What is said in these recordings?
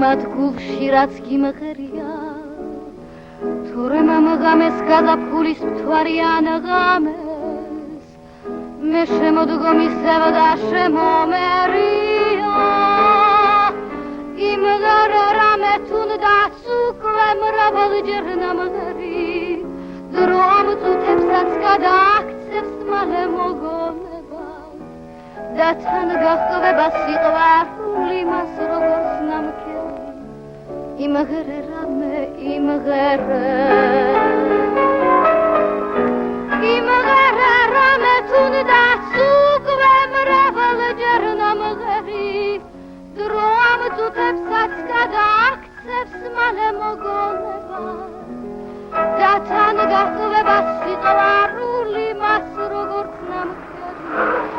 Მათ გულში რაც გიმღერია თორემ ამ ღამეს გაზაფხულის მთვარიან ღამეს მე შემოდგომისევ და შემომერია იმღერე რამე თუნდაც უკვე მრავალჯერ ნამღერი დრო ამ წუთებსაც გადააქცევს მალე მოგონება და თან გაჰყვება სიყვარული მას როგორც ნამქერი იმღერე რამე იმღერე თუნდაც უკვე მრავალჯერ ნამღერი დრო ამ წუთებსაც გადააქცევს მალე მოგონება და თან გაჰყვება სიყვარული მას როგორც ნამქერი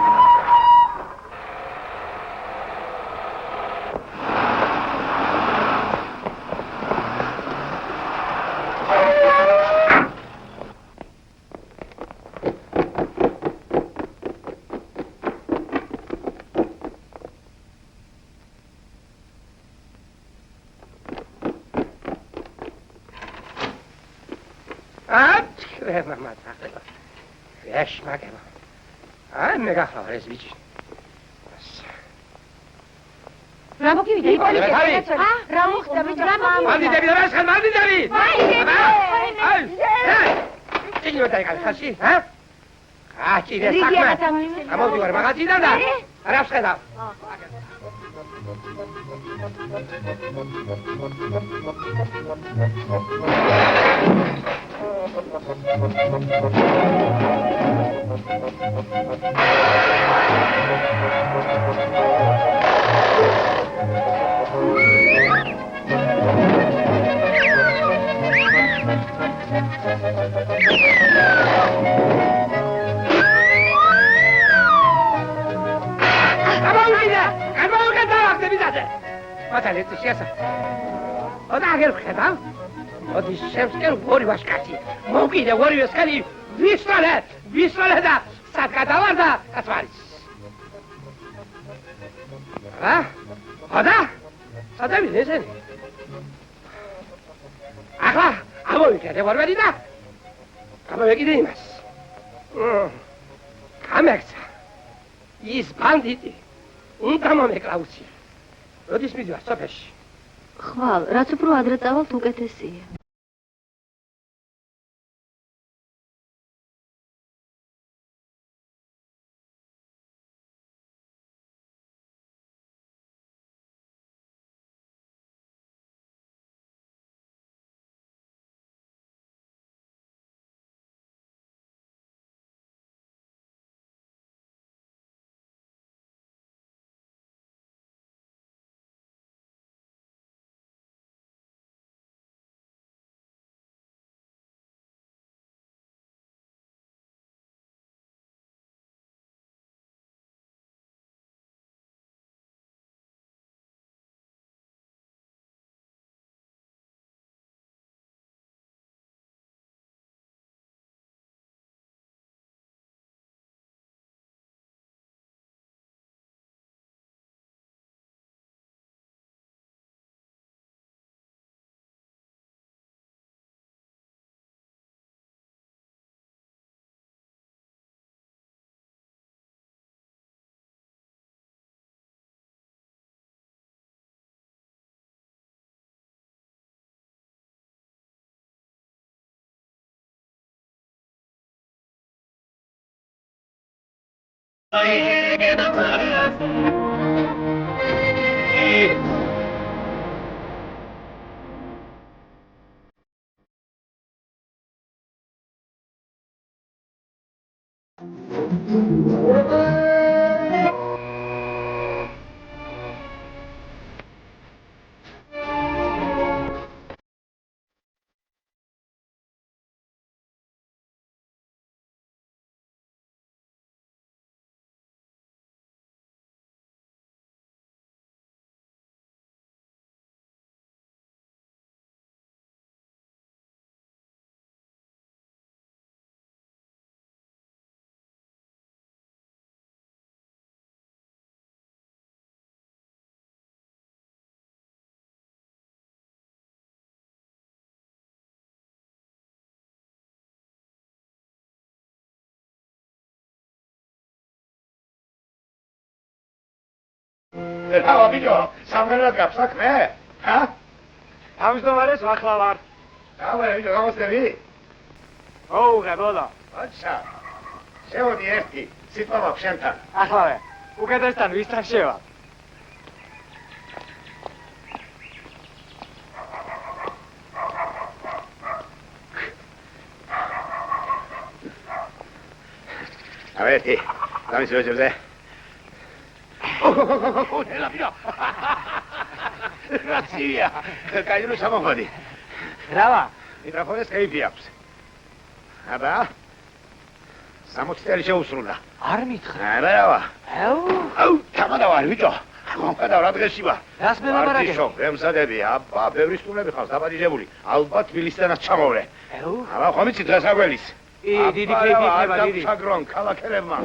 Magema. Ah, mega flores, bici. Ramo ki vidi? Ramo khtabi Ramo. Mandi David, mandi David. Ay. Chini utai kal khasi, ha? Ah, chini sakma. Amo divar magati da. Arabs khada. Matale, tu siasa. Oda agar khadam. Odi shemsker vori vashkati. Mogi de vori vashkali. Visvale da. Sakadavar da atvaris. Ha? Oda? Sada bilesen. Akla, amo ikade vorvedi da. Amo vegide imas. Kameksa. Is banditi. Untamo meklausi. როდის მიდივარ სოფელში? ხვალ, რაც უფრო ადრე წავალთ უკეთესია. Hello, amigo. Samgana kapsak ne? Ha? Tamizdomares vakla var. Tamam, amigo, vamos a ver. Oh, gebola. Acha. Сегодня ერთი სიტყვა შენთან. ახლა უკეთესთან ვისთან შევა? ავეთი, დამის როჯებზე. Nella fila! Grazie! Caglielo siamo fuori. Brava! I trafone scrivi apps. Aba? Siamo stati già usrulla. Armitra. Brava! Oh! Tamada var, vicio! Come da ora dreshiva. Las me mamarage. Artisho, remsadები, აბა, ბევრი სტუმრები ხავს დაბადიჟებული. ალბათ თბილისთანაც ჩამოვლე. Oh! აბა, ხომ იცით რა საგველის? დიდი ქეიფი იქნება, დიდი. ჩაგრონ ქალაქელებმა.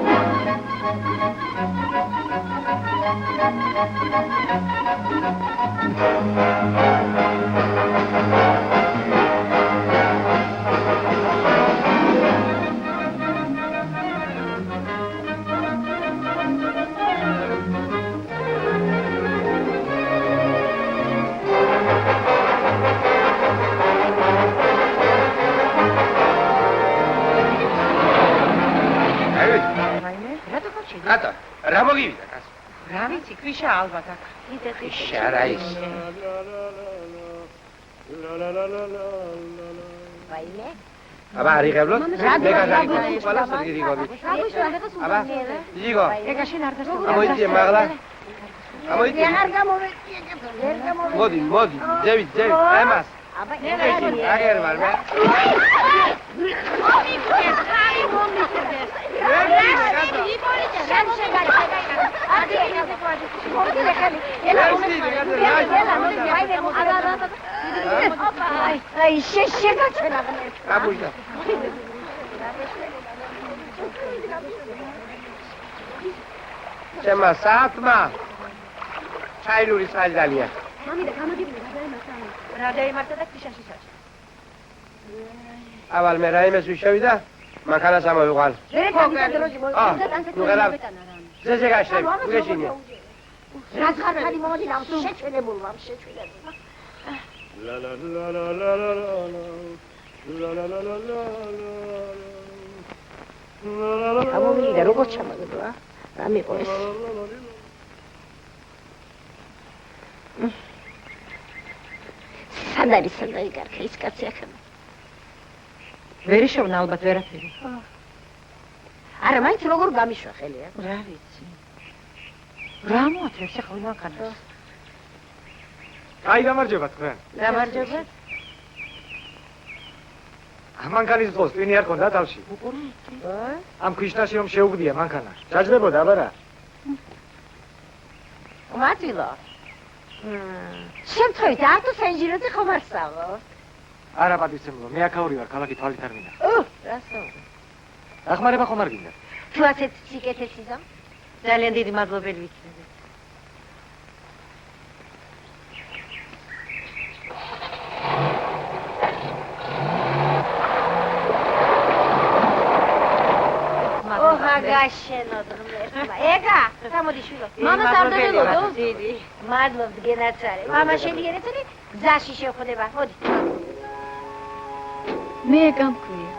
Ატა, რა მოგივიდა კაცო? რა ვიცი, ქვიშა ალბათ აქ. ქვიშა რა ის? ვაიმე? აბა, არიღებლოთ? რა მე გადაიგო, გადაიგო, ყველა სრიგიგობი. აბა, აბა, იგო, ეგა შენ არ დასწავლე. ამოიწიე მაღლა. ამოიწიე. არ გამოვეწიე, ვერ გამოვეწიე. მოდი, მოდი, ძევით, ემას. აბა, აგერ ვარ მე. აი, შეგაჩერაგნე. აბუჟდა. შემა საათმა. ჩაილური სალდალია. მამიდა, გამოდიბი, რა დაიმართა და ქიშაში საჭა. ავალ მე რაიმეს ვიშევიდა? მანქანას ამოვიყვალ. ნუ გელა. ზეზე გაშლები, უგეშინია. რა ხარ მომდინავ, შეჩვენებულ ვარ, შეჩვენებულ. La la la la la la la. La la la la la la. გამოვიდა, როგორ ჩამაგდო, რა მიყვეს. სანდარი გარქა ის კაცი ახლა. ვერ შევნა ალბათ ვერაფერი. არა, მაინც როგორ გამიშვა ხელი, რა ვიცი. რა მოაქვს ახლა მანქანას? აი გამარჯობა თქვენ. გამარჯობა. მანქანის დროს ტვინი არ ქონდა თავში. ამ ქიშნაში რომ შეუგდია მანქანა. ჯაჯდებოდა აბა რა. მატილო. შემთხვევით არტო სენჯიროზე ხომ არსავო? არა პატივცემლო, მე აქაური ვარ, ქალაქი თვალით არ მინახ. რასო? დახმარება ხომ არ გინდა? თუ ასეთ სიკეთეს იზამ, ძალიან დიდი მადლობელი ვიქნები. გაშენოთ ღმერთმა. ეგა, გამოდი შვილო. მამას არ დაგელოდო? დიდი. მადლობთ გენაცარი. მამა შენი ერეცელი გზაში შევხვდება. მოდი. მე გამქვია.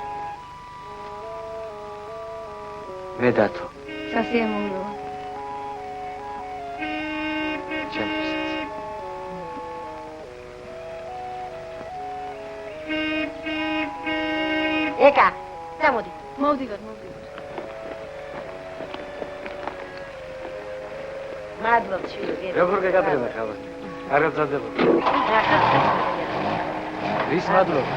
მე დათო. სასიამოვნოა. ჩემთვისაც. ეკა, წამოდი. მოვდივარ. მადლობა, შვილო. როგორ გეკადრება ხალხი? არ გძადდება. რის მადლობა?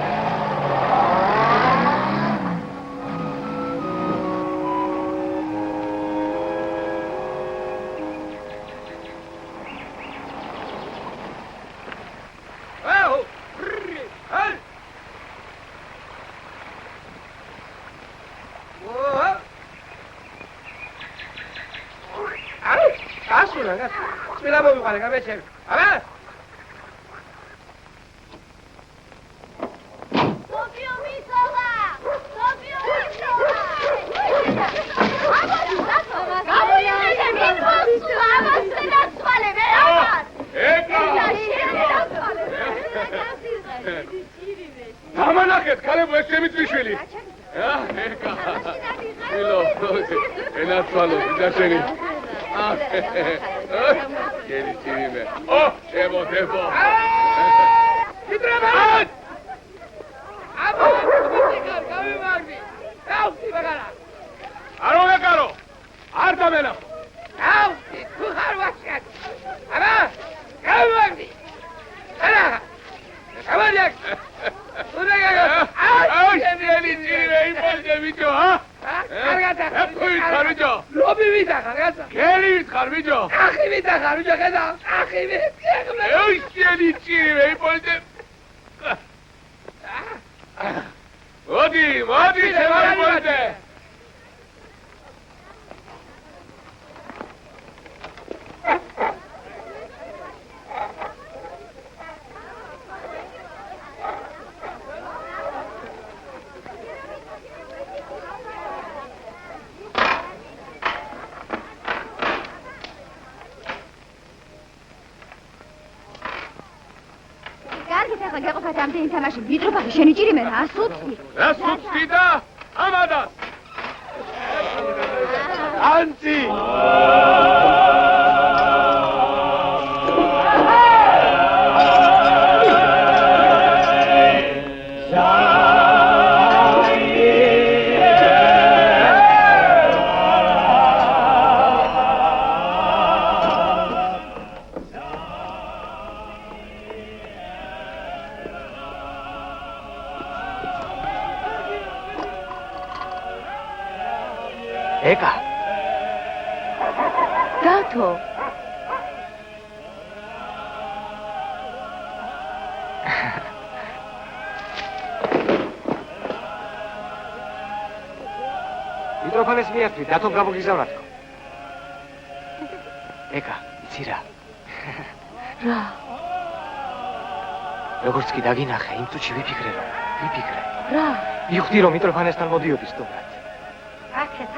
დამანახეთ, ქალებო, ეს ჩემი წვიშვილი. ეკა. ვილო, ენაცვალო, დაშენი. გელი წირიმე. შემოდებო. იძრება! აბა, გამიმარბი. დავსი ბაგარა. არო ეკარო. არ დამენახო. დავსი, თუ ხარ ვაშკად. აბა, გამიმარბი. არა. გამარჯაკ. აი, გელი წირიმე, იპოლდე ბიჭო, ჰა? კარგადა. აფუი ხარბიჭო. ლობი ვიდახარ, გასა. გელი ხარბიჭო. ახი ვიდახარ, ბიჭო, ხედა. ახი ვიდახარ. ეი, გელი წირიმე, იპოლდე. მოდი, შემოიბოლდე. გეყოფათ ამდენი თამაში მიტროფახი შენი ჭირიმე რა სუცი რა სუცი და ამადას ანცი ეკა გათო მიტროფანეს მიართვი დათომ გამოგიზავნათ ეკა იცი რა როგორც კი დაგინახე იმ წუთში ვიფიქრე რა მივხვდი რომ მიტროფანესთან მოდიოდი სტუმრად აქეთ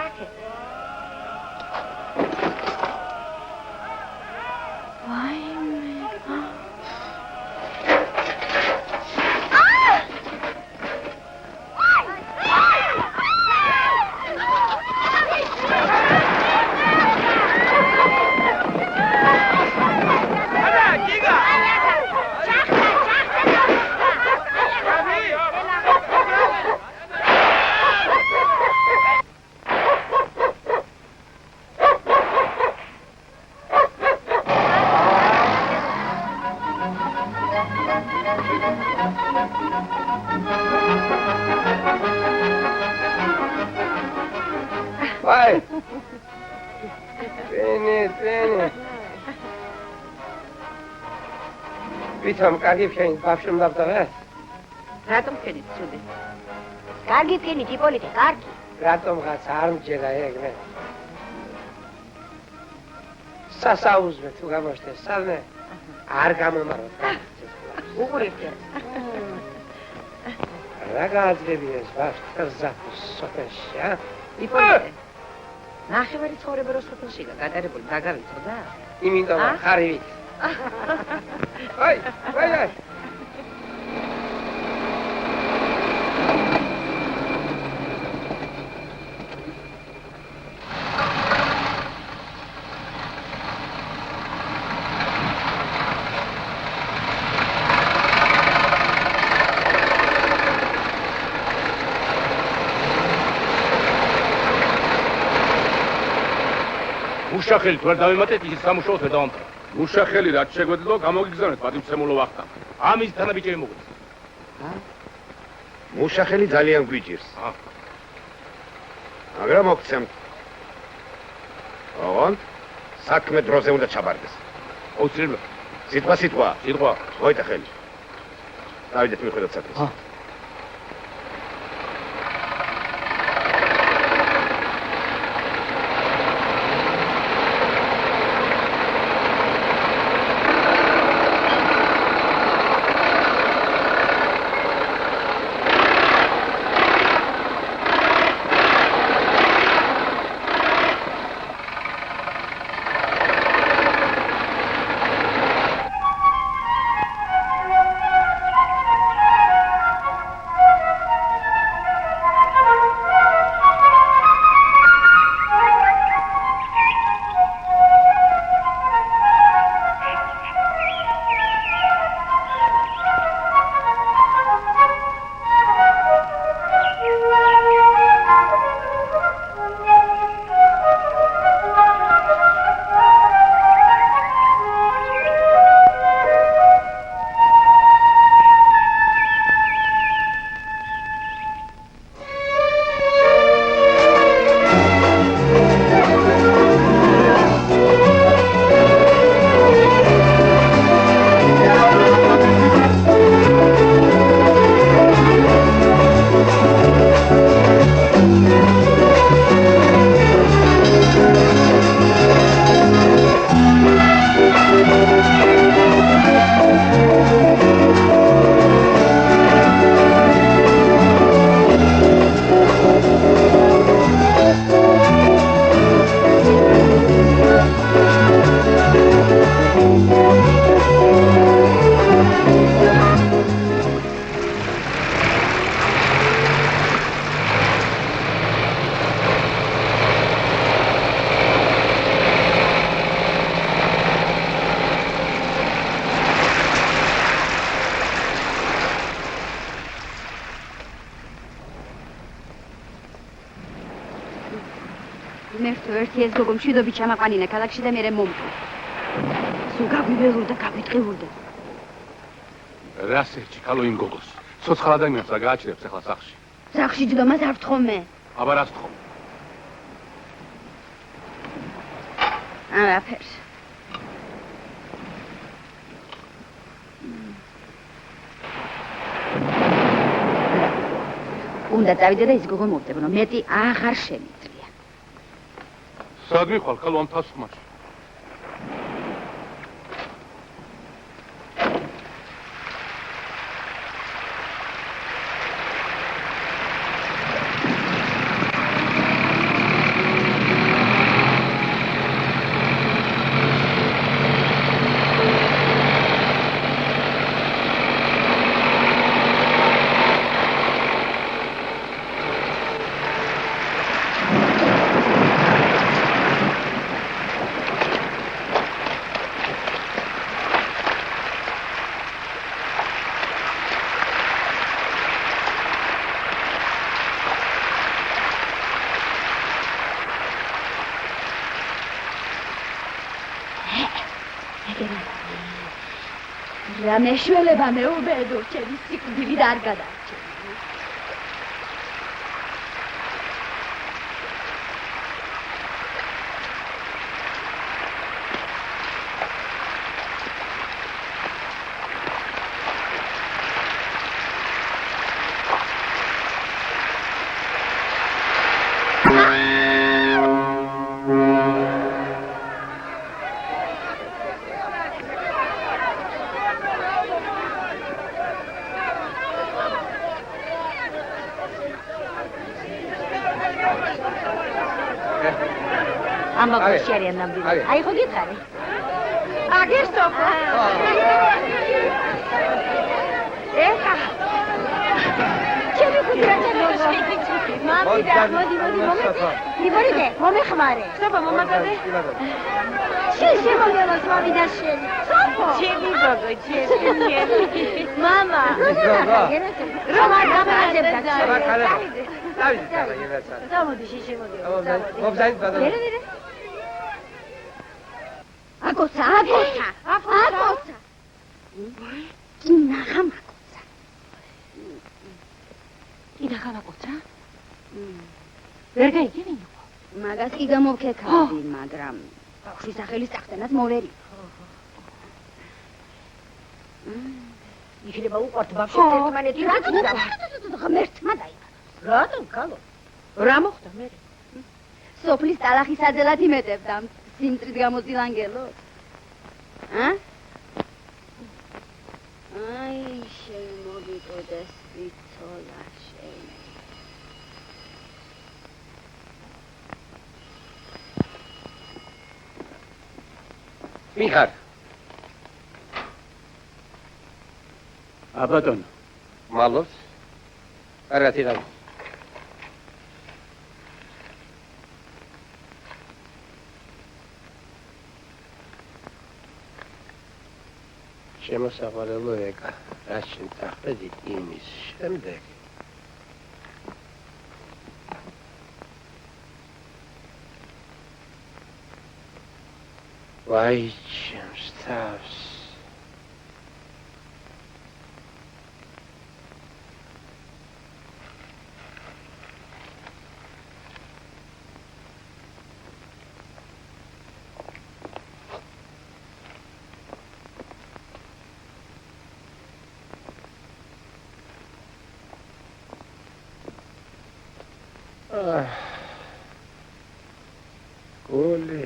Vai! Bene. Ვითომ კარგი ფქენი ბავშვი მდაბდავე? რატომ ფქენი ცუდი? კარგი ფქენი ტიპოლიტი, კარგი. რატომღაც არ მჯერა ეგრე? სასაუზმე თუ გამოჩნდეს სადმე არ გამომაროთ. უყურებთ. რა გააძლევი ეს ბავშვი ზაფხულს სოფელში, ა? ტიპოლიტი. ნახევარი ცხოვრება რო სოფელში გატარებული დაგავიწყდა? იმიტომ ხარივით. აი. მუშახელით ვერ დავემატეთ, ის სამუშაოს ვერ დავამტყრა. მუშახელი რაც შეგვეძლო, გამოგიგზავნეთ პატივცემულო ვახტამ. ამის თანაბიჯები მოგვიწევთ. მუშახელი ძალიან გვიჭირს. მაგრამ მოგცემთ. ოღონდ საქმე დროზე უნდა ჩაბარდეს. აუცილებლად. სიტყვა. სიტყვა. მოიტა ხელი. დავიდეთ მიხვედოთ საქმეს. ეს გოგო მშვიდობით ჩამაყვანინა ქალაქში და მერე მომკვდა. სულ გაგვიბელურდა, გაგვიტყიურდა. რას ერჩი ქალო იმ გოგოს? ცოცხალ ადამიანს რა გააჩნევს ახლა სახლში? სახლში ჯდომას არ ვთხოვმე. აბა რას თხოვ? არაფერს. უნდა წავიდე და ის გოგო მოვდებნო, მეტი აღარ შემიძლია. სად მიხვალ ქალო ამ თავს ხმაში? მეშველება მეუბედო, ჩემი სიკვდილი და არ გადარჩენია. აი ხო გითხარი? აგესტო. ეხა. ჩემი კუტრაჭა მამიდა, მოდი. იბორიდე, მომეხმარე. სოფო მომატადე. შემოგელოს მამიდა შენი. სოფო. ჩემი გოგო, ჩემი. მამა. რომ არ გამარჯვებდა. დავით, გამოდი შემოგელოს. მობზაით ბადო. აკოცა. კინაღამ აკოცა. კინაღამ აკოცა? ვერ გაიგები იყო. მაგას კი გამოვქეკავდი, მაგრამ ბავშვის სახელის წახდენად მოვერი. იქნება უყვართ ბავშვი ერთმანეთი რაც ღმერთმა დაიბადა. რატომ კალო? რა მოხდა მე? სოფლის ტალახის აძელად იმეტებდა სიმწრით გამოცდილ ანგელოს. აი, შემოგიყოდეს ვიცოლა შენ. მიხარ. აბატონო. მალოს. კარგად იყავ. შემოსავალელო ეკა, რაც შენ წახვედი იმის შემდეგ. ვაი, ჩემს თავს. გოლი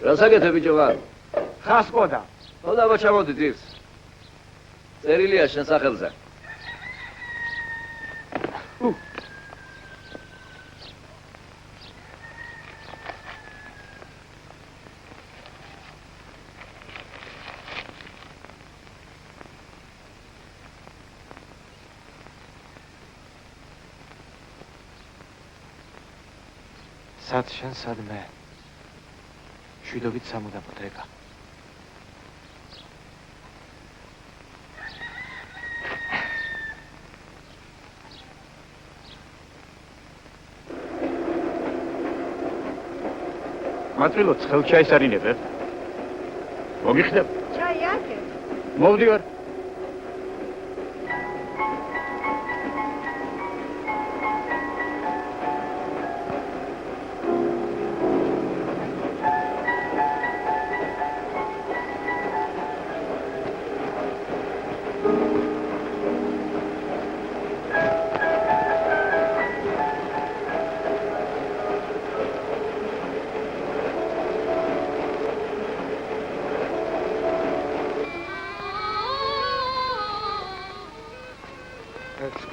რასაკეთე ბიჭო? ხასყოდა. ხოდა მოჩამოდი ძირს. წერილია შენ სახელზე. სად შენ სად მე? შვიდობით სამუდამოდ ეკა. მაწილო ცხელჩაის არინებებ. მოგიხდებ? ჩაი აქე. მოვდივარ.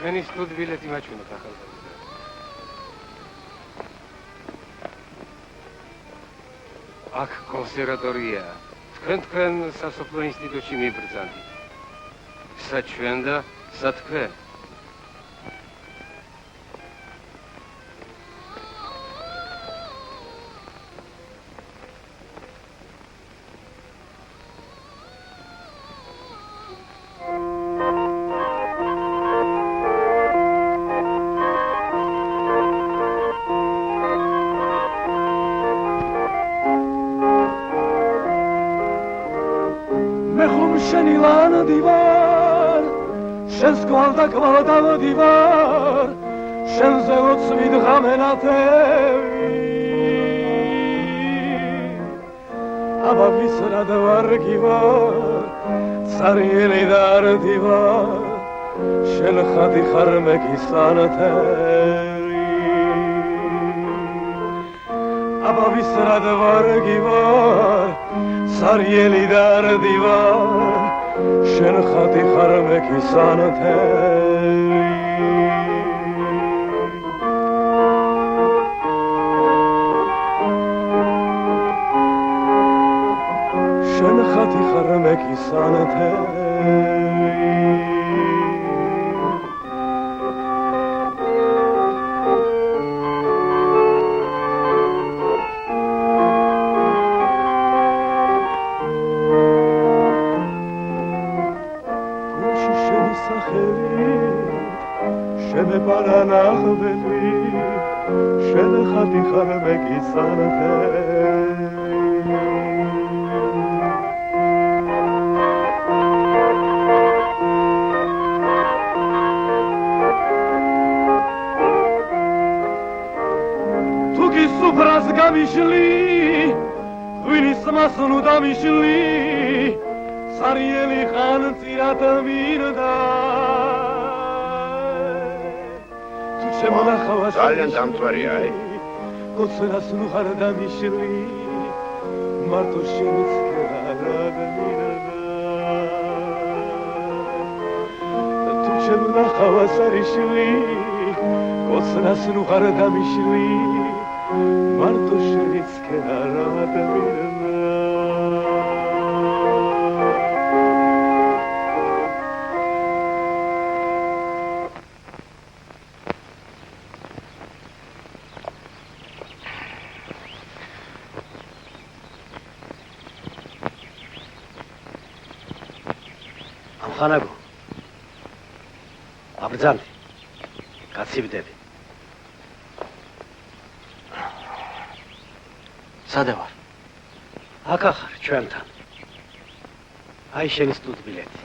თქვენი სტუდ ბილეთი მაჩვენოთ ახალგაზრდა. აქ კონსერვატორია. თქვენ სასოფლო ინსტიტუტში მიბრძანდით. სად ჩვენ და სად თქვენ? შენს გვალდა კვალდავდივარ შენზე ლოცვით ღამენათევი აბა ვისრად ვარგივარ цаრიელი და არდივარ შენ ხადი ხარ მეკისანთერი აბა ვისრად ვარგივარ цаრიელი და არდივარ შენ ხატი ხარ მეკისანთელი შენ ხატი ხარ მეკისანთელი პარანახველი შენ ხატი ხარ მეკისანთელი თუ კი სუფრას გამიშლი ღვინის მას ნუ დამიშლი სარიელი ხან წირად მინდა ძალიან დამწვარია კოცნას ნუ ხარ დამიშლი მარტო შენიც თუ შემნახავას არიშლი კოცნას ნუ ხარ დამიშლი მარტო შენიც ხანაგო აბრძანდი გაცივდები სადა ვარ აკა ხარ ჩვენთან აი შენი სტუდბილეთი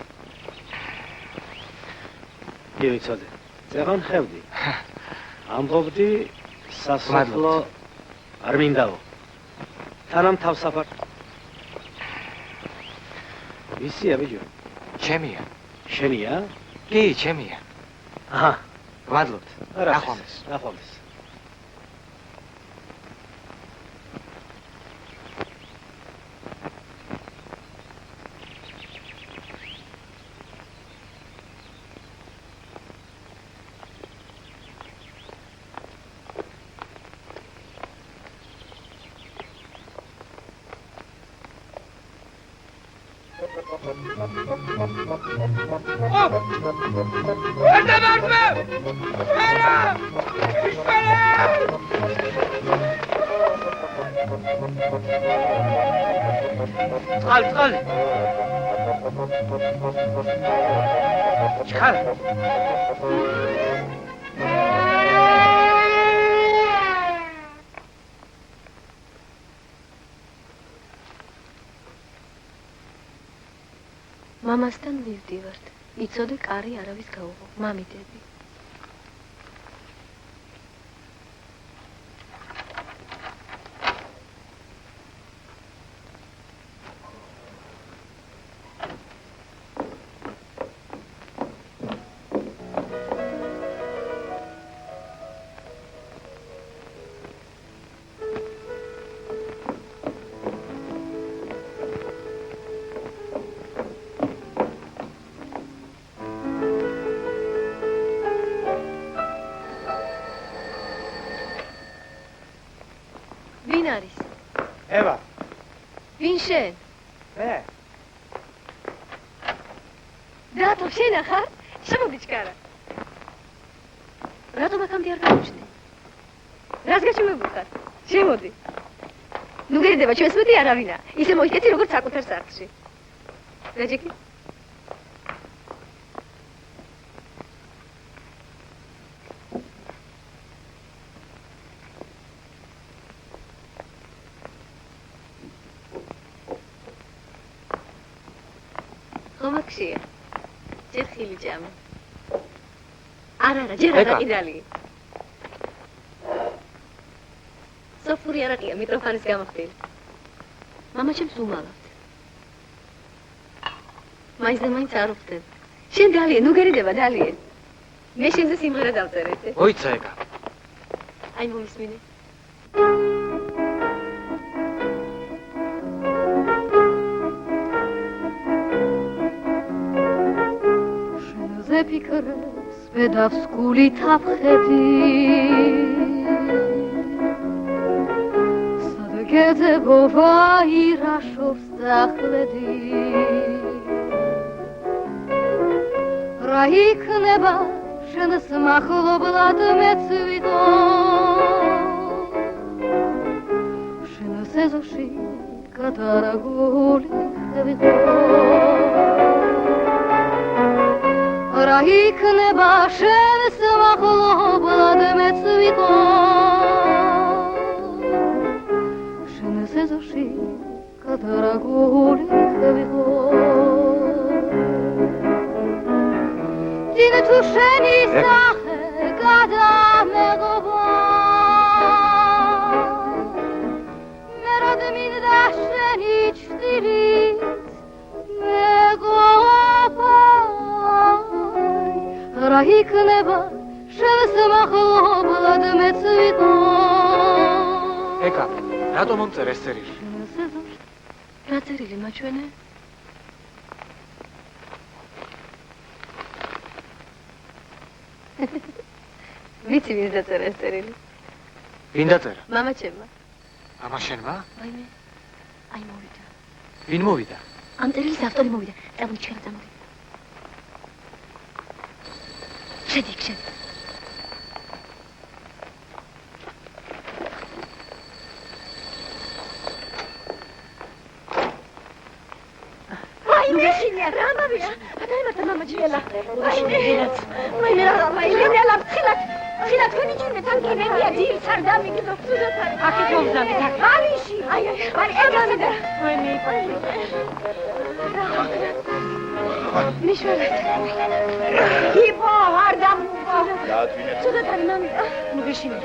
იცოდე ზეღან ხევდი ამბობდი სასახლო არ მინდაო თანამ თავსაფარ ისია ბიჭო ჩემია. შენია? კი, ჩემია. აჰა, ვადლობთ. ნახვამდის. წყალი ჩქარა მამასთან მივდივართ. იცოდე კარი არავის გაუღო. მამიდები. ვინ არის? ევა. ვინ შენ? მე. რატო შენ ახარ? შემოდი ჩქარა. რატომ აქამდე არ გავუჩნდი? რას გაჩვენებულ ხარ? შემოდი. ნუ გერდება ჩვენს მეტი არავინა. ისე მოიქეცი როგორც საკუთარ სახლში. რაჯიკი? ხომაქშია. ჯერ ხილი ჭამე. არა, ჯერ არა კიდალი. სოფური არაყია მიტროფანის გამოხდილი. მამა ჩემს უმალავთ. მაინც და მაინც არ ვხვდებ. შენ დალien, ნუ გერიდება დალien. მე შენზე სიმღერა დავწერეთ. მოიცა ეგა. აი მომისმინე. ფიქრებს ბედავს გული თაფხედი სადგეძებო ვაირაშობს დახლედი რა იქნება შენს მახლობლად მეც ვიყო შენს ეზოში გადარაგული ვიყო რა იქნება შენს მახლობლად მეც ვიყო შენს ეზოში გადარაგული ვიყო დინ თუ შენი სახე გადამეღობა მე რად მინდა შენი ჩრდილით მეგობა რა იქნება შენს მახლობლად მეც ვიყო ეკა რატომ მომწერ ეს წერილი რა წერილი მაჩვენე ვიცი ვინ დაწერა ეს წერილი ვინ დაწერა მამა ჩემმა მამა შენმა ვაიმე აი მოვიდა ვინ მოვიდა ამ წერილის ავტორი მოვიდა წამოდი ჩვენ წამოდი შედი ვაიმე რა მოვიდა გადაემართა მამა ჩემმა ვაიმე რა ხილად თქვენი ჯერმე თანგენებია დილს არ დამიგდო ცუდად არის აქეთ მომზადეთ აქ ალიში აი ეგრე ვაიმე მიშველეთ იპო არ დამუგო დაათვინეთ ცუდად არის მამი მიგეშინე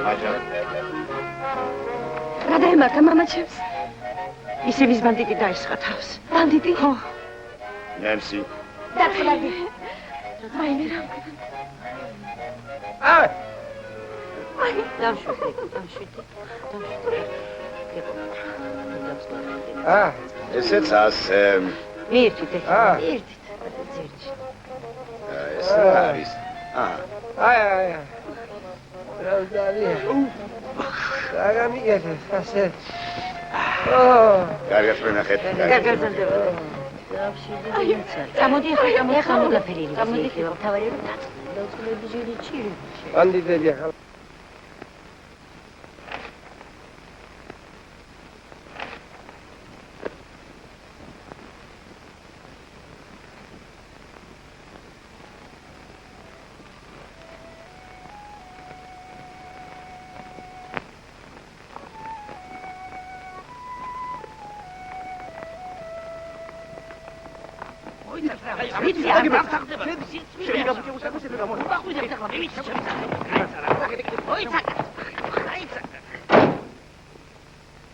მაჯა რა დაემართა მამა ჩემს ისე ვის ბანდიტი დაესხა თავს ბანდიტი ხო ნენსი დაწლადი ვაიმე რა დავშვიდე ესეც ასე მიირთვით ეს არის აი რა ძალიან რა მიგეთე ასე კარგად ვნახეთ წამოდი ახლა მოგაფერილი მოდი თავარი რომ დაწყლები ჟირი ჩირი ბანდიტები ახლა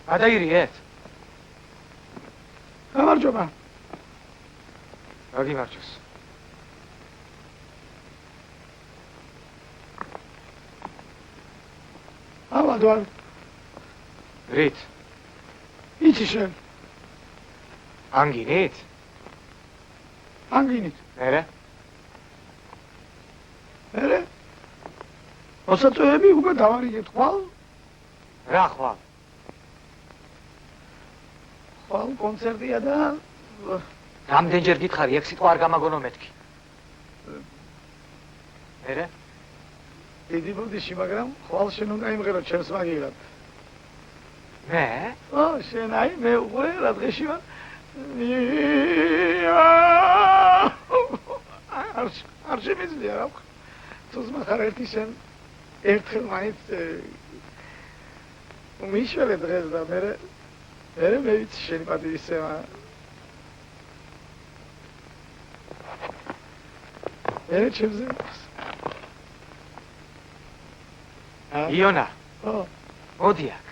გადაირიეთ გამარჯობა რა გიმარჯოს ავადვარ რით იცი შენ ანგინით ანგინით მერე მოსაწვევები უკვე დავარიგეთ ხვალ რა ხვალ კონცერტია და რამდენჯერ გითხარი ეგ სიტყვა არ გამაგონო მეთქი მერე დიდი ბოდიში მაგრამ ხვალ შენ უნდა იმღერო ჩემს მაგივრად მე შენ აი მე უყურე რა დღეში ვარ არ შემიძლია რა თუს მახარ ერთი შენ ერთხელ მაინც მიშველე დღეს და მე ვიცი შენი პატივისცემა მე ჩემზე იონა მოდი აქ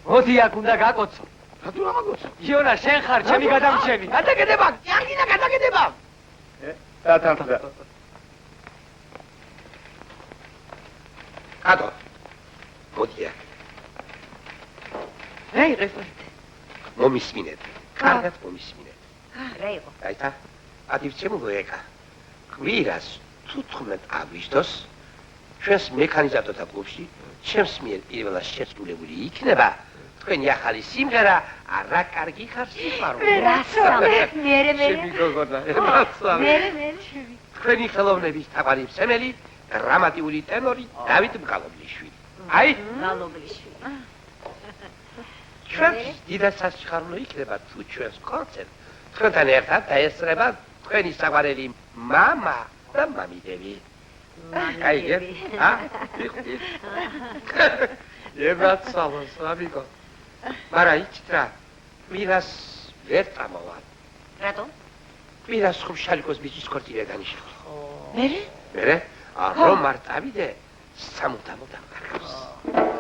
მოდი აქ უნდა გაკოცო რატო რა მაგოცო იონა შენ ხარ ჩემი გადამრჩენი გადაგედება არგინა გადაგედება დათანხმდა კატო მოდი აქ აი რეფორტ მომისმინეთ. კარგად მომისმინეთ. რა იყო? აითა, ადივცემულო ეკა. კვირას 15 აგვისტოს ჩვენს მექანიზატორთა კლუბში ჩემს მიერ პირველად შესრულებული იქნება თქვენი ახალი სიმღერა არა კარგი ხარ სიყვარული. მერე. თქვენი ხელოვნების თაყვანისმცემელი დრამატიული ტენორი დავით მგალობლიშვილი. აი, მგალობლიშვილი. ჩვენს დიდად სასიხარულო იქნება თუ ჩვენს კონცერტ თქვენთან ერთად დაესწრება თქვენი საყვარელი მამა და მამიდები. Кайгер, а? Ебать, салон, слабико. Мараичтра, мирас вертамоват. Рато? Мирас хубшаликос бичის ქორწილე დანიშნული. მერე? მერე? რომ მარტავიდე, სამუდამოდ აღარ.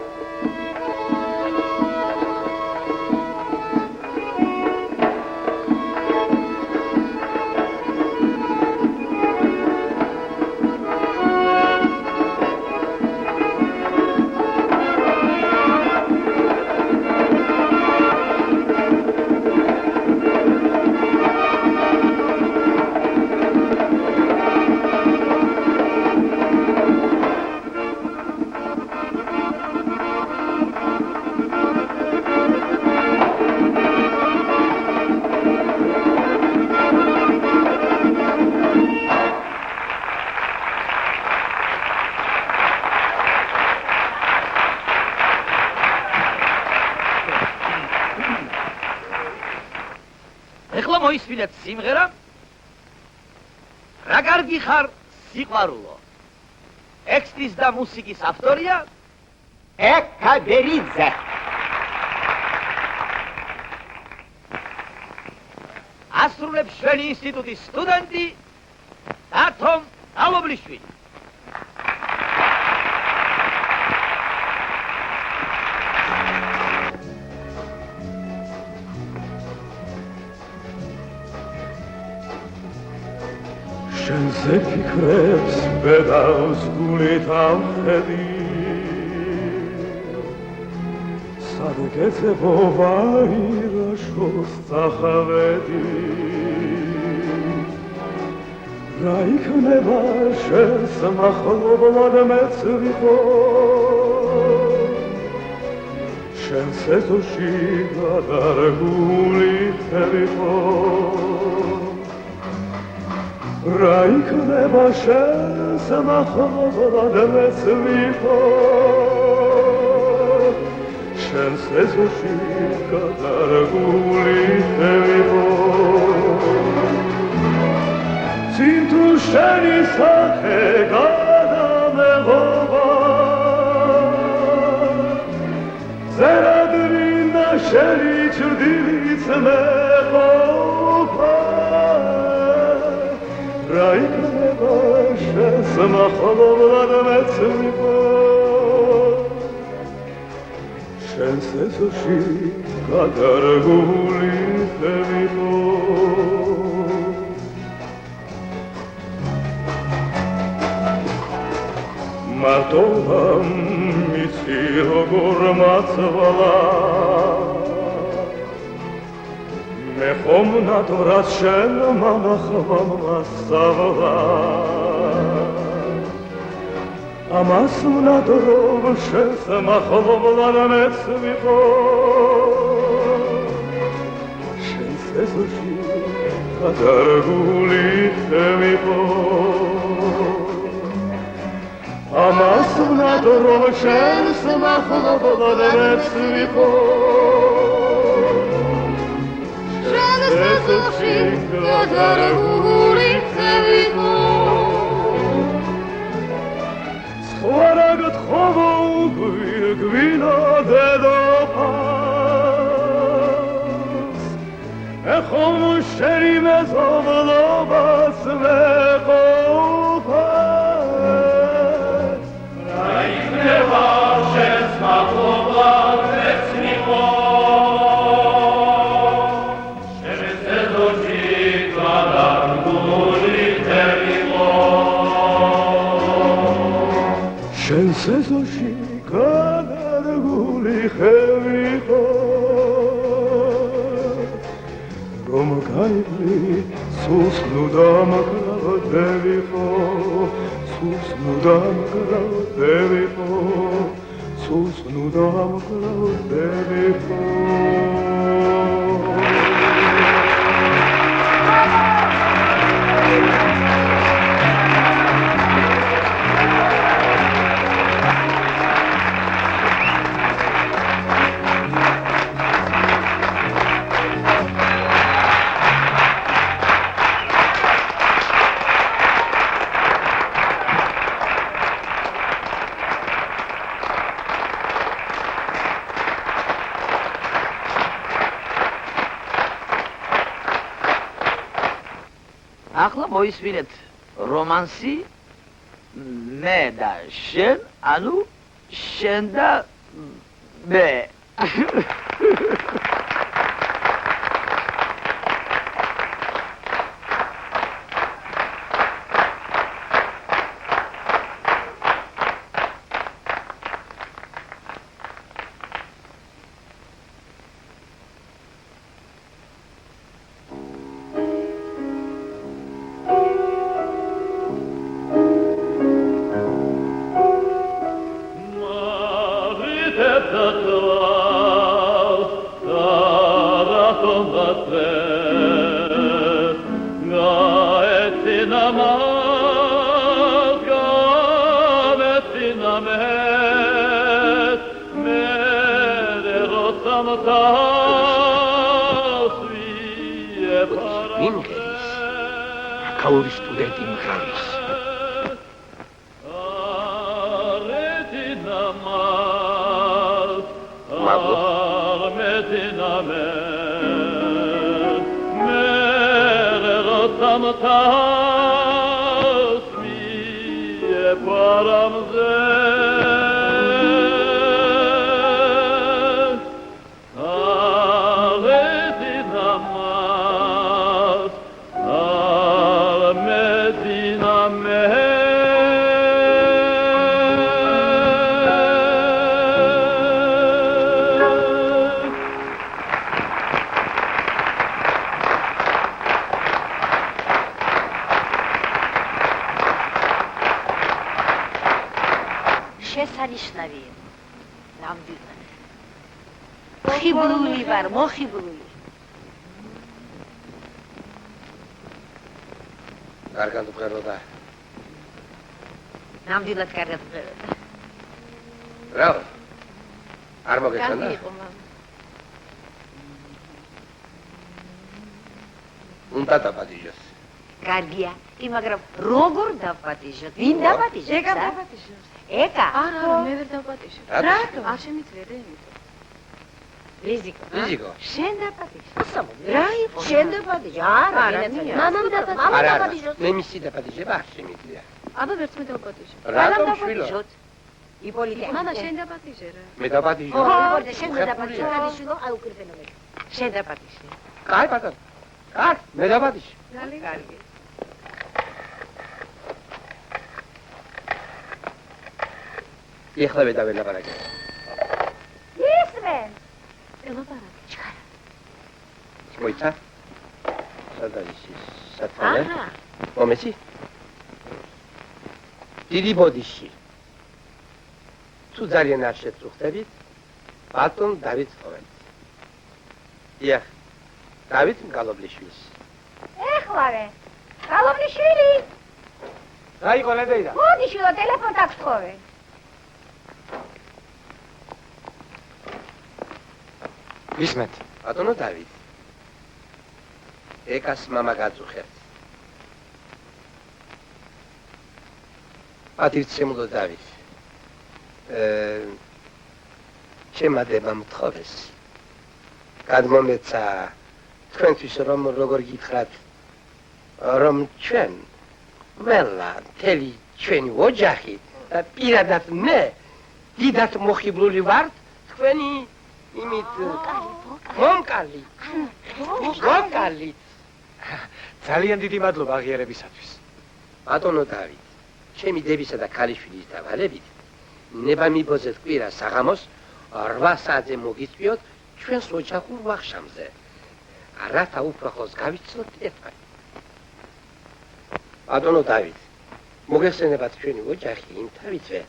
მოისმინეთ სიმღერა რა კარგი ხარ სიყვარულო ტექსტის და მუსიკის ავტორია ეკა ბერიძე ასრულებს ჩვენი ინსტიტუტის სტუდენტი დათომ ალობლიშვილი შენზე ფიქრებს ბედავს გულით ამხედი სადგეცებო ვაირაშოს წახვედი რა იქნება შენს მახლობლად მეც ვიყო შენს ეზოში გადარგული ვიყო რა იქნება შენს მახლობლად მეც ვიყო შენს ეზოში გადარგული ვიყო ცინთუ შენი სახე გადამეღობა ზერადრინა შენი ჭრდილიც მეყოფა რა იქნება შენს მახლობლად მეც ვიყო შენს ეზოში გადარგული ვიყო მარტოა მიცი როგორ მაცვალა მე ხომ ნატორად შენ მანახავ მასავლა ამას ნატორობ შენს მახლობლად მეც ვიყო შენს ეზოში გადარგული ვიყო ამას ნატორობ შენს მახლობლად მეც ვიყო ეზოში გადარგული ვიყო სხვა გთხოვო გვირგვინა დედოფალს ეხომ შენი მეზობლობას მეყოფა რა იქნება შენს მახლობლად მეც ვიყო შენს ეზოში გადარგული ვიყო რომ გაიყვი სუსნუ დამკრავდებიყო სუსნუ დამკრავდებიყო სუსნუ დამკრავდებიყო ახლა მოისმინეთ რომანსი მე და შენ, ანუ შენ და მე. კაურის სტუდენტი მღერის. შესანიშნავია. ნამდვილად. მოხიბლული ვარ, მოხიბლული. კარგად ვღეროდა. ნამდვილად კარგად ვღეროდა. რა? არ მოგეცანა? კარგი იყო, მამა. უნდა დაპატიჟოს. კარგია, მაგრამ როგორ დაპატიჟოთ? ვინ დაპატიჟოს? ეკა დაპატიჟოს. ეკა? არა, მე ვერ დაპატიჟებ. რატო? არ შემიძლია იმიტომ. ლიზიკო. ლიზიკო. შენ დაპატიჟო. რა იყო? შენ დაპატიჟო. არა, მამამ დაპატიჟოს. მე მისი დაპატიჟება არ შემიძლია. აბა ვერც მე დაპატიჟებ. რატომ შვილო? იპოლიტე. მამა შენ დაპატიჟე რა. მე დაპატიჟო. ხო, იპოლიტე, შენ დაპატიჟო. გადიშვილო, აი უკრიფენომელი. შენ დაპატიჟე. კაი ბატონო. კარგი, მე დაპატიჟე. კარგი. ეხლა მე დაველაპარაკე. ისმენ. ელაპარაკე. ჩქარა. მოიცა? სადა ისი? სათვალე? მომეცი? დიდი ბოდიში. თუ ძალიან არ შეწუხდებით, ბატონ დავით ხოველს. დიახ, დავით მგალობლიშვილს. ეხლავე. გალობლიშვილი. რა იყო ნედეიდა? მოდი შვილო, ტელეფონს აქვს ხოვე. ისმეთ. ბატონო დავით. ეკას მამა გაწუხებს. პატივცემულო დავით. ჩემმა დებამ მთხოვეს. გადმომეცა თქვენთვის რომ როგორ გითხრათ რომ ჩვენ მელა თელი ჩვენი ოჯახი და პირადად მე დიდად მოხიბლული ვართ თქვენი იმით მომკალი ძალიან დიდი მადლობა აღიარებისათვის. ბატონო დავით, ჩემი დებისა და ქალიშვილის დავალებით ნება მიბოძეთ კვირა საღამოს 8 საათზე მოგიწვიოთ ჩვენს ოჯახურ ვახშამზე. რათა უფრო ხოლოს გავიცნოთ ერთმანეთს. ბატონო დავით, მოგეხსენებათ ჩვენი ოჯახი იმთავითვე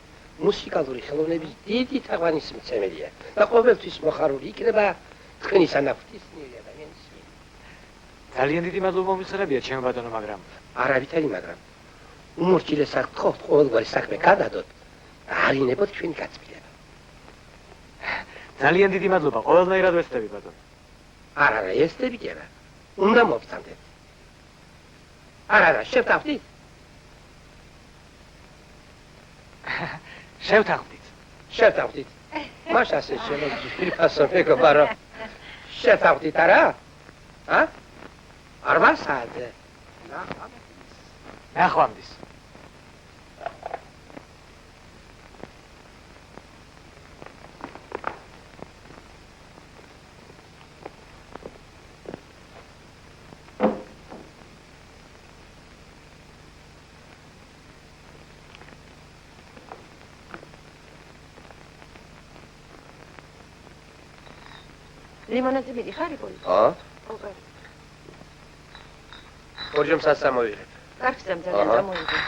მუსიკალური ხელოვნების დიდი თაყვანის მცემელია და ყოველთვის მოხარული იქნება თქვენი სანაფთისმიერი ადამიანის მიერ. ძალიან დიდი მადლობა მისცემია ჩემო ბატონო, მაგრამ არავითარი მაგრამ უმორჩილესად გთხოვთ ყოველგვარი საქმე გადადოთ და არინებოთ ჩვენი გაწმილება. ძალიან დიდი მადლობა, ყველანაირად ვესწრები ბატონო. არა, ესწრები კი არა. უნდა მოვწამდეთ. არა, შევთავდით. შევთავდით. მაშასე შემოგვიფასო მეგობარო. შევთავდით არა? ა? არ ვასადე. ნახვამდის. ლიმონადი მიდი ხარ იგონი? ხო? ოღონდ. ორჯომსაც ამოვიღებ. კარგი ძალიან გამოვიდე.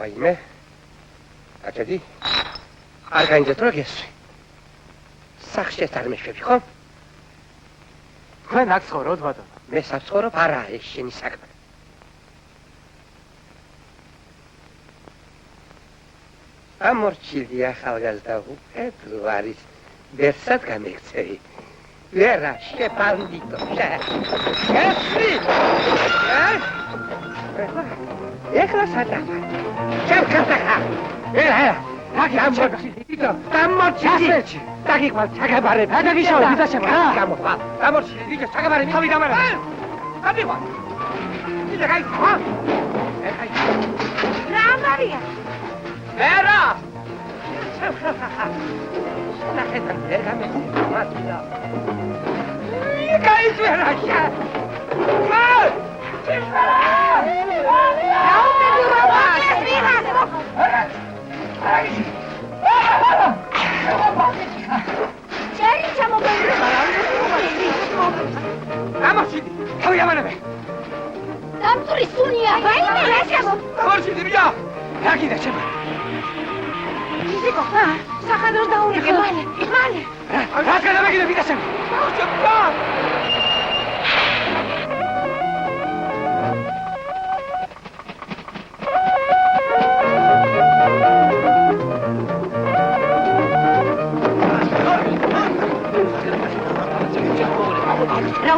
აიმე აკედი არ გაინდეთ რა გესვი სახშეს არ მეშვები ხო? თქვენ აქ ცხოვრობთ ბატონო? მე საცხოვრობ არა ეს შენი საქმე. ამორჩილი ახალგაზრდა უფეთლო არის ვერსად გამექცევი ვერა შეპანდიტო გესვი ეხლა სადაა ჩერკატახა ერა გამორჩილი დაგიყვარ ჩაგაბარე დაგიშავა ვიზაშება გამოვა გამორჩილი ვიზა ჩაგაბარე თავი დამარა დაგიყვარ ვიზა გაიქვა რა მარია ერა ნახეთან ერგამე მასვიდა გაიშვერაშა რა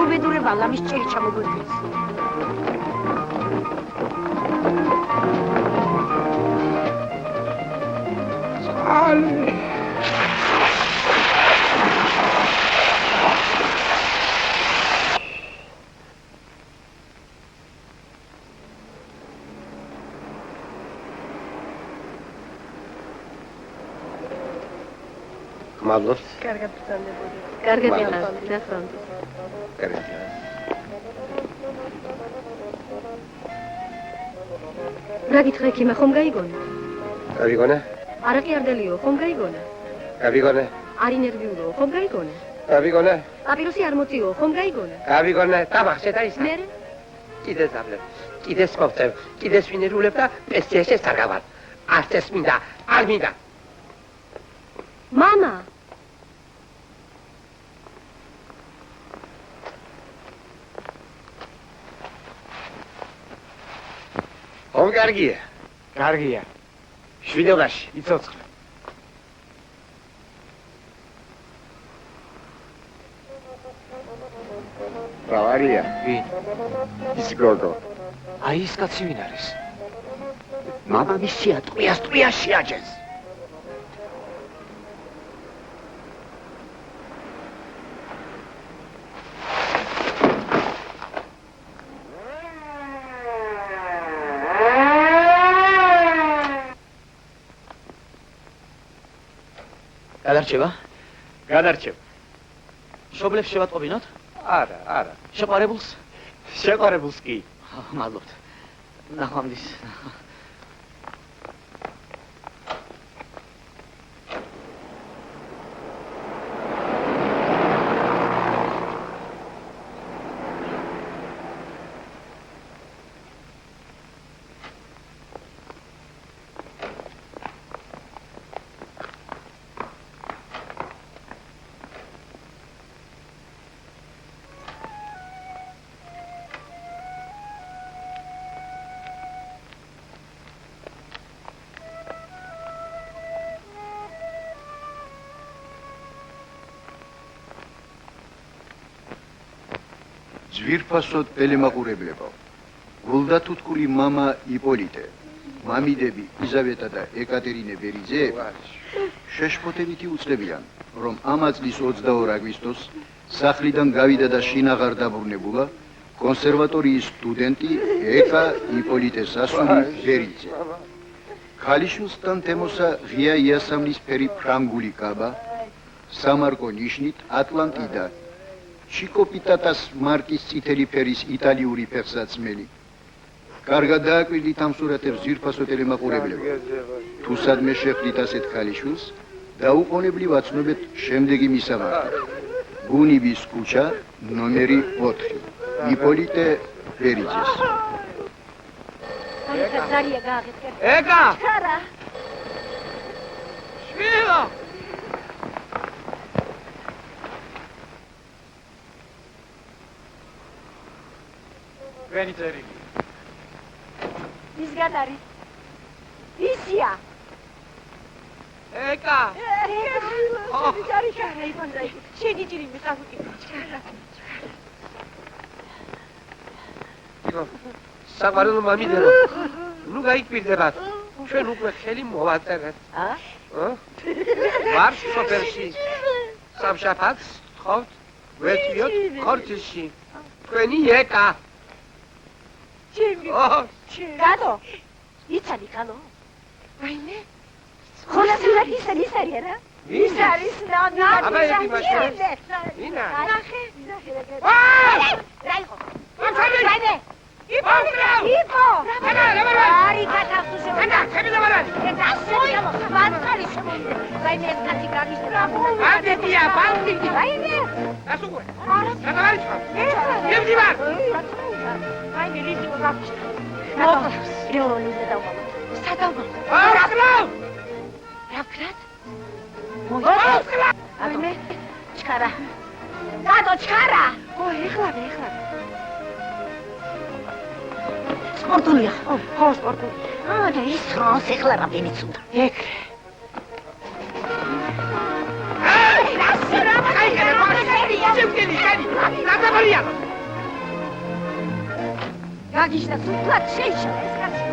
უბედურება ლამის ჭერი ჩამოგვიგდეს. მადლობთ. კარგად ბრძანდებოდი. კარგად დასვამდი. კარგად. რა გითხრა ექიმა ხომ გაიგონა? გავიგონა? არა კი არდელიო, ხომ გაიგონა? გავიგონა? არი ნერვიულო, ხომ გაიგონა? გავიგონა? პაპიროსი არ მოწიო, ხომ გაიგონა? გავიგონა, ტაბახშე და ისა. მე კიდე ზაბლებ. კიდე სპორტებ, კიდე სვინერულებ და პესიაშეს არ გავარ. არც ეს მინდა, არ მინდა. მამა ხომ კარგია? კარგია. შვიდობაში. იცოცხლე. რა არია? ვინ? ის გოგო. აი ის კაცი ვინ არის? მამამისია ტყვიას შეაჯეს. გადარჩება? გადარჩება. მშობლებს შევატყობინოთ? არა. შეყვარებულს? შეყვარებულს კი. მადლობთ. ნახვამდის. ძვირფასოდ პელემაყურებლებო, გულდათუთკული მამა იპოლიტე, მამიდები იზავეტა და ეკატერინე ბერიძეები შეშფოთებითი უცდებიან, რომ ამა წლის 22 აგვისტოს სახლიდან გავიდა და შინაღარ დაბრუნებულა კონსერვატორიის სტუდენტი ეკა იპოლიტე სასული ბერიძე. ქალიშვილთან თემოსა ღია იასამნისფერი ფრანგული კაბა, სამარკო ნიშნით ატლანტიდა, ჩიკოპიტატას მარკის წითელი ფერის იტალიური ფეხსაცმელი. კარგად დააკვირდით ამ სურათებს ძვირფასო ტელემაყურებლებო. თუ სადმე შეხვდით ასეთ ქალიშვილს, დაუყოვნებლივ აცნობეთ შემდეგი მისამართი. ბუნიბის ქუჩა, ნომერი 4. იპოლიტე ბერიძეს. ეკა! შვილო! ვენი წერილი. ის გადარი. ისია. ეკა! შენი ჭირი მისახუki. საყვარელო მამიდერო, ნუ გაიკვირდებათ, ჩვენ უკვე ხელი მოვაწერეთ. ვარ სოფელში, სამშაბათს თხოვთ, ვეთვიოთ ხორცისში. თქვენი ეკა. გადო, იცადი კალო? აიმე? ხოლმე ის არის რა? ის არის ნანა. ინა. ნახე. რაიხო. აიმე. იპო! არი კატავსუშე. ანა, ხები დამარანი. დასოი, მანკარი შემო. რაიმე კაცი გაგიშტრა. ბანდიტია, ბანდიტი. რაიმე? ასუგურე. გადავარიცხავ. გემდივარ. რაიმე ლიზი გაგიშტრა. როლიზა დავმალო. სადავმალო. რაკრავ! რაკრათ? მოიწყო. აიმე? ჩქარა. გადო ჩქარა. ეხლა. სპორტულია. ხო, სპორტული. და ის ფრონს ეხლა რამდენიც უნდა. ეგრე. გაგიშთა სულაც შეიშალა ეს კაცი.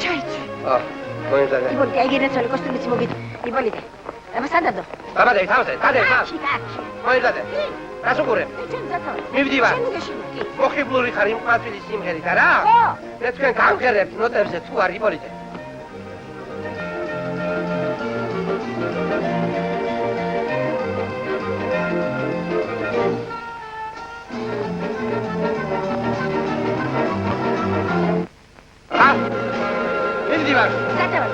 ჩაიცი. მოინდადა. იპოლიტე, ეგრე ცოლი კოსტუმიც მოგით. იპოლიტე. აბა სადადო? დაბადე, მოინდადა. ასუგურე. მივდივარ. მოხიბლური ხარ იმ ყვავილის სიმღერით არა? ხო. მე თქვენ გავხერებთ ნოტებზე თუ არ იპოლიტე. მივდივარ. სადავარ,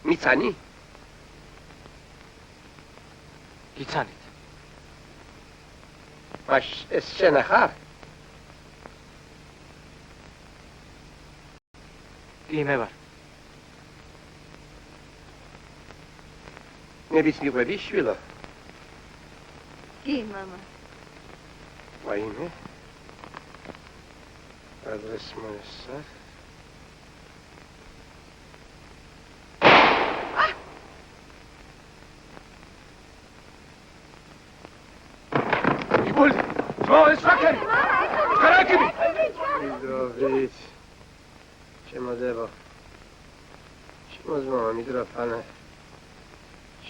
მიცანი? გიცანით. მაშ ეს შენ ხარ? კი, მე ვარ. ნებისმიერი შვილო. კი, мама. ვაიმე. ადრეს მოესა. იბოლი, ძმა ეს საკერი. კარაკები. მიდროვით. შემოდება. შემოძმა მიდროფანა.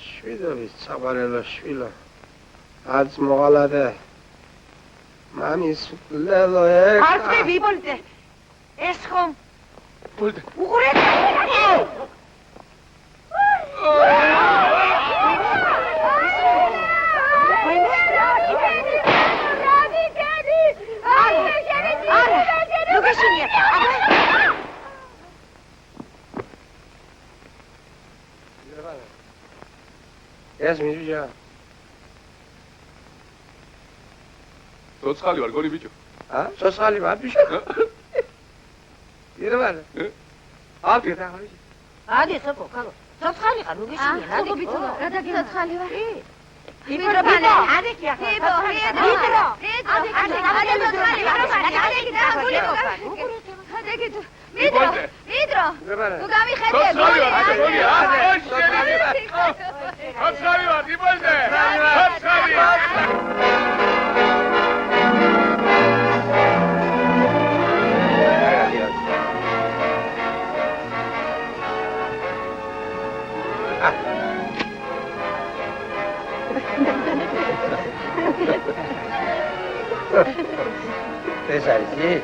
შვიდობის საყარელო შვილო. აც მოღალადე. მამის ლელო ეგ. არწები იბოლიდე. ეს ხომ? იბოლიდე. უყურეთ. ეს მიზუჟა. ცოცხალი ვარ, გონი ბიჭო. ცოცხალი ვარ, ბიჭო. ირვარ. ალტი დაღვი. ადი სოფო, კალო. ცოცხალი ხარ, ნუ გიშინია, ადი ბიჭო. გადაგი ცოცხალი ვარ. იბრო ბიჭო, ადი კი ახლა. იბრო, იბრო. ადი ცოცხალი ვარ, ადი დაგვი. მიდრო, მიდრო. ნუ გამიხედე. ცოცხალი ვარ, გონი, ცოცხალი ვარ, იბოლიდე. ცოცხალი ვარ. ეს არის ის?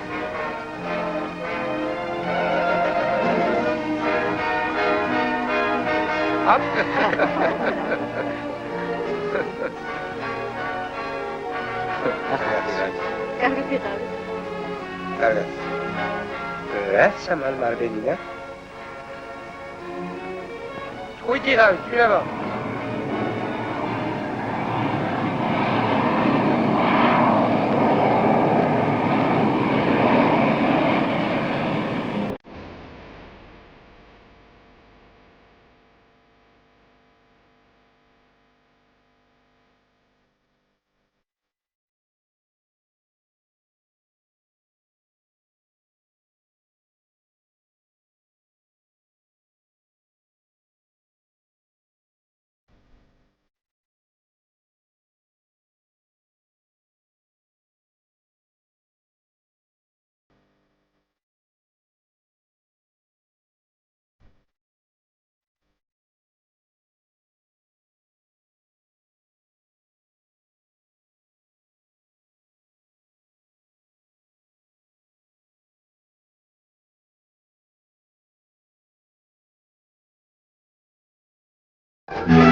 კარგად. რა სამალ მარბენია? ხუთი რა, შეიძლება. Thank you.